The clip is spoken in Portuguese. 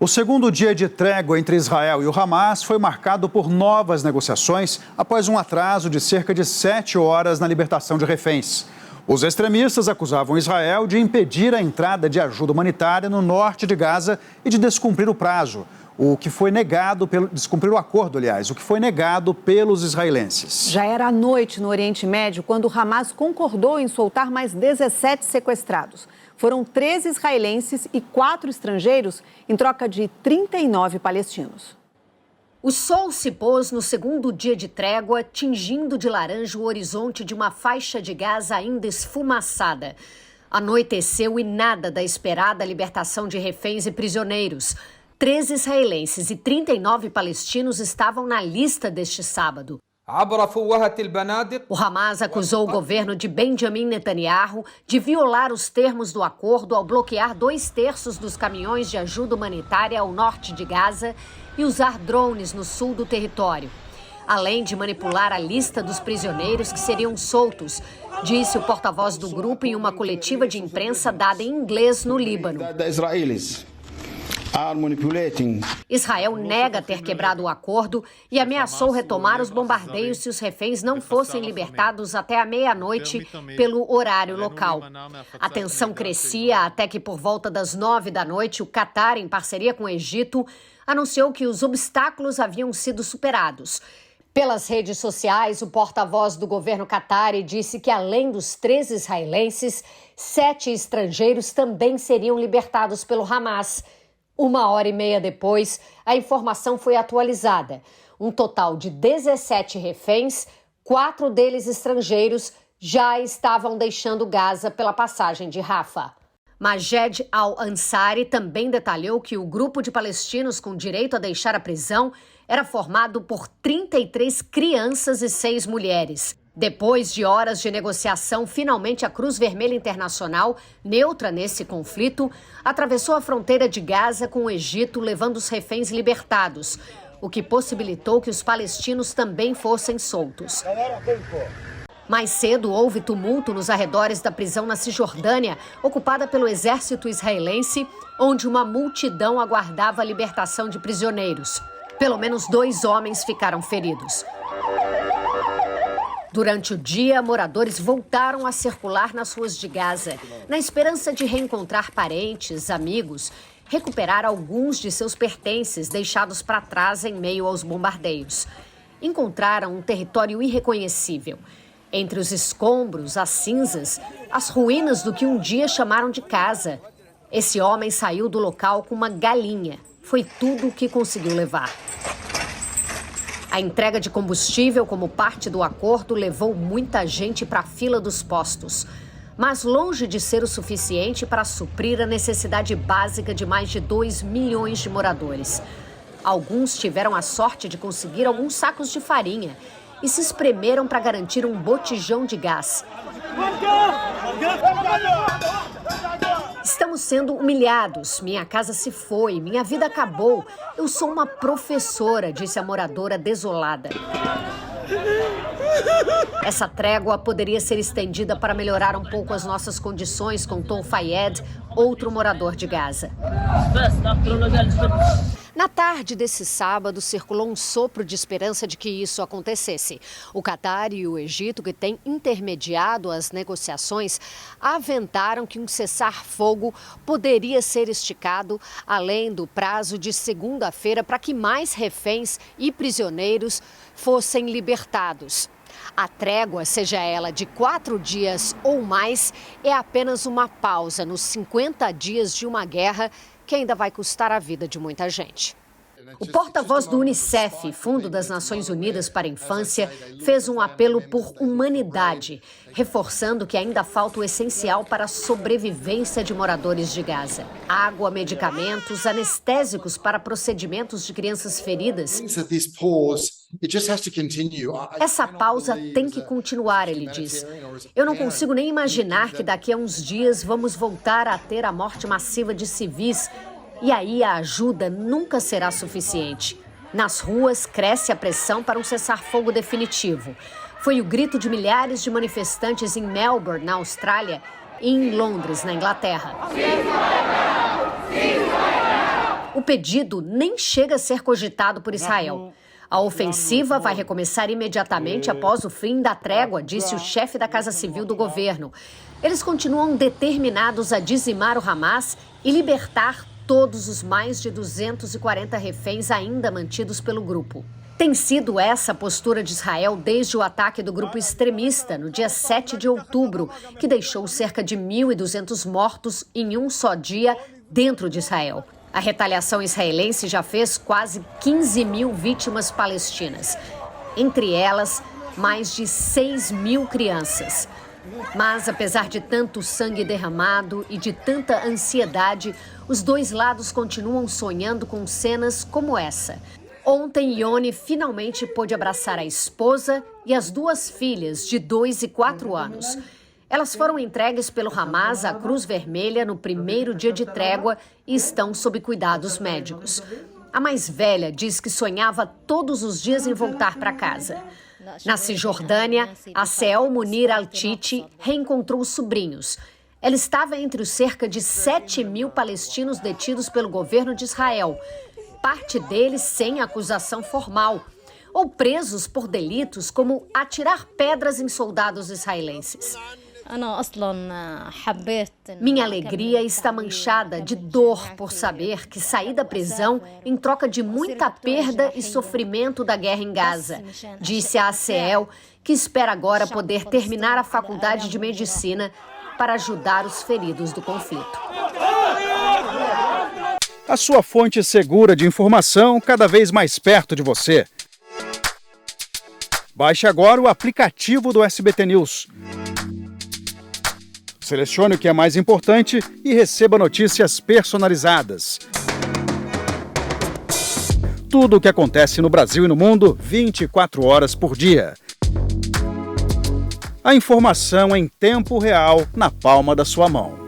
O segundo dia de trégua entre Israel e o Hamas foi marcado por novas negociações após um atraso de cerca de 7 horas na libertação de reféns. Os extremistas acusavam Israel de impedir a entrada de ajuda humanitária no norte de Gaza e de descumprir o prazo, descumprir o acordo, o que foi negado pelos israelenses. Já era à noite no Oriente Médio quando o Hamas concordou em soltar mais 17 sequestrados. Foram 13 israelenses e 4 estrangeiros em troca de 39 palestinos. O sol se pôs no segundo dia de trégua, tingindo de laranja o horizonte de uma faixa de Gaza ainda esfumaçada. Anoiteceu e nada da esperada libertação de reféns e prisioneiros. 13 israelenses e 39 palestinos estavam na lista deste sábado. O Hamas acusou o governo de Benjamin Netanyahu de violar os termos do acordo ao bloquear 2/3 dos caminhões de ajuda humanitária ao norte de Gaza e usar drones no sul do território, além de manipular a lista dos prisioneiros que seriam soltos, disse o porta-voz do grupo em uma coletiva de imprensa dada em inglês no Líbano. Israel nega ter quebrado o acordo e ameaçou retomar os bombardeios se os reféns não fossem libertados até a meia-noite pelo horário local. A tensão crescia até que, por volta das 9 da noite, o Catar, em parceria com o Egito, anunciou que os obstáculos haviam sido superados. Pelas redes sociais, o porta-voz do governo catarí disse que, além dos 13 israelenses, 7 estrangeiros também seriam libertados pelo Hamas. 1h30 depois, a informação foi atualizada. Um total de 17 reféns, 4 deles estrangeiros, já estavam deixando Gaza pela passagem de Rafah. Majed al-Ansari também detalhou que o grupo de palestinos com direito a deixar a prisão era formado por 33 crianças e 6 mulheres. Depois de horas de negociação, finalmente a Cruz Vermelha Internacional, neutra nesse conflito, atravessou a fronteira de Gaza com o Egito, levando os reféns libertados, o que possibilitou que os palestinos também fossem soltos. Mais cedo, houve tumulto nos arredores da prisão na Cisjordânia, ocupada pelo exército israelense, onde uma multidão aguardava a libertação de prisioneiros. Pelo menos 2 homens ficaram feridos. Durante o dia, moradores voltaram a circular nas ruas de Gaza, na esperança de reencontrar parentes, amigos, recuperar alguns de seus pertences deixados para trás em meio aos bombardeios. Encontraram um território irreconhecível. Entre os escombros, as cinzas, as ruínas do que um dia chamaram de casa. Esse homem saiu do local com uma galinha. Foi tudo o que conseguiu levar. A entrega de combustível como parte do acordo levou muita gente para a fila dos postos, mas longe de ser o suficiente para suprir a necessidade básica de mais de 2 milhões de moradores. Alguns tiveram a sorte de conseguir alguns sacos de farinha e se espremeram para garantir um botijão de gás. Estamos sendo humilhados. Minha casa se foi, minha vida acabou. Eu sou uma professora, disse a moradora desolada. Essa trégua poderia ser estendida para melhorar um pouco as nossas condições, contou Fayed, outro morador de Gaza. Na tarde desse sábado, circulou um sopro de esperança de que isso acontecesse. O Catar e o Egito, que têm intermediado as negociações, aventaram que um cessar-fogo poderia ser esticado além do prazo de segunda-feira para que mais reféns e prisioneiros fossem libertados. A trégua, seja ela de 4 dias ou mais, é apenas uma pausa nos 50 dias de uma guerra que ainda vai custar a vida de muita gente. O porta-voz do Unicef, Fundo das Nações Unidas para a Infância, fez um apelo por humanidade, reforçando que ainda falta o essencial para a sobrevivência de moradores de Gaza. Água, medicamentos, anestésicos para procedimentos de crianças feridas. Essa pausa tem que continuar, ele diz. Eu não consigo nem imaginar que daqui a uns dias vamos voltar a ter a morte massiva de civis. E aí a ajuda nunca será suficiente. Nas ruas, cresce a pressão para um cessar-fogo definitivo. Foi o grito de milhares de manifestantes em Melbourne, na Austrália, e em Londres, na Inglaterra. O pedido nem chega a ser cogitado por Israel. A ofensiva vai recomeçar imediatamente após o fim da trégua, disse o chefe da Casa Civil do governo. Eles continuam determinados a dizimar o Hamas e libertar todos os mais de 240 reféns ainda mantidos pelo grupo. Tem sido essa a postura de Israel desde o ataque do grupo extremista no dia 7 de outubro, que deixou cerca de 1.200 mortos em um só dia dentro de Israel. A retaliação israelense já fez quase 15 mil vítimas palestinas. Entre elas, mais de 6 mil crianças. Mas, apesar de tanto sangue derramado e de tanta ansiedade, os dois lados continuam sonhando com cenas como essa. Ontem, Yoni finalmente pôde abraçar a esposa e as duas filhas, de 2 e 4 anos. Elas foram entregues pelo Hamas à Cruz Vermelha no primeiro dia de trégua e estão sob cuidados médicos. A mais velha diz que sonhava todos os dias em voltar para casa. Na Cisjordânia, a Seel Munir Al-Titi reencontrou os sobrinhos. Ela estava entre os cerca de 7 mil palestinos detidos pelo governo de Israel, parte deles sem acusação formal, ou presos por delitos como atirar pedras em soldados israelenses. Minha alegria está manchada de dor por saber que saí da prisão em troca de muita perda e sofrimento da guerra em Gaza, disse a Seel, que espera agora poder terminar a faculdade de medicina para ajudar os feridos do conflito. A sua fonte segura de informação cada vez mais perto de você. Baixe agora o aplicativo do SBT News. Selecione o que é mais importante e receba notícias personalizadas. Tudo o que acontece no Brasil e no mundo, 24 horas por dia. A informação em tempo real, na palma da sua mão.